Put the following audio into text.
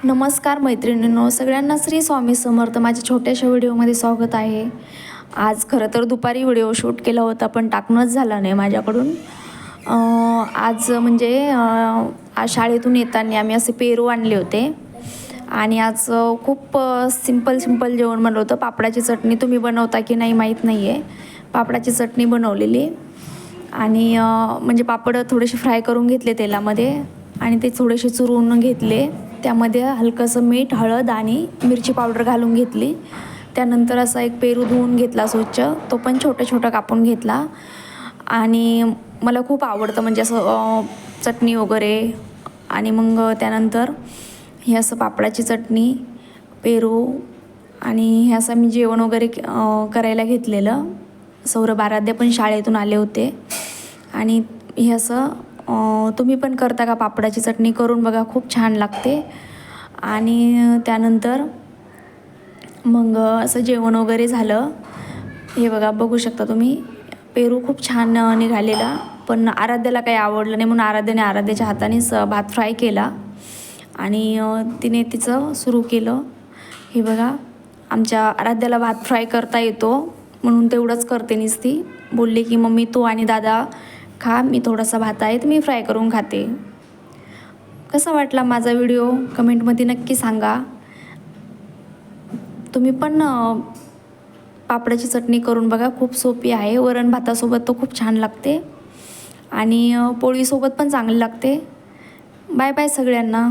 नमस्कार मैत्रिणींनो, सगळ्यांना श्री स्वामी समर्थ. माझ्या छोट्याशा व्हिडिओमध्ये स्वागत आहे. आज खरं तर दुपारी व्हिडिओ शूट केला होता, पण टाकणंच झालं नाही माझ्याकडून. आज म्हणजे आज शाळेतून येताना आम्ही असे पेरू आणले होते आणि आज खूप सिंपल जेवण बनवलं होतं. पापडाची चटणी तुम्ही बनवता की नाही माहीत नाही आहे. पापडाची चटणी बनवलेली आणि म्हणजे पापड थोडेसे फ्राय करून घेतले तेलामध्ये आणि ते थोडेसे चुरून घेतले. त्यामध्ये हलकंसं मीठ, हळद आणि मिरची पावडर घालून घेतली. त्यानंतर असा एक पेरू धुवून घेतला स्वच्छ, तो पण छोटा कापून घेतला. आणि मला खूप आवडतं म्हणजे असं चटणी वगैरे. आणि मग त्यानंतर हे असं पापडाची चटणी, पेरू आणि हे असं मी जेवण वगैरे करायला घेतलेलं. सौरभ आराध्य पण शाळेतून आले होते आणि हे असं तुम्ही पण करता का पापडाची चटणी? करून बघा, खूप छान लागते. आणि त्यानंतर मग असं जेवण वगैरे झालं. हे बघा, बघू शकता तुम्ही, पेरू खूप छान निघालेला, पण आराध्याला काही आवडलं नाही म्हणून आराध्याच्या हातानेच भात फ्राय केला आणि तिने तिचं सुरू केलं. हे बघा, आमच्या आराध्याला भात फ्राय करता येतो म्हणून तेवढंच करते नुसती. बोलले की मम्मी तू आणि दादा खा, मी थोडासा भात आहे तर मी फ्राय करून खाते. कसा वाटला माझा व्हिडिओ कमेंटमध्ये नक्की सांगा. तुम्ही पण पापडाची चटणी करून बघा, खूप सोपी आहे. वरण भातासोबत तो खूप छान लागते आणि पोळीसोबत पण चांगली लागते. बाय बाय सगळ्यांना.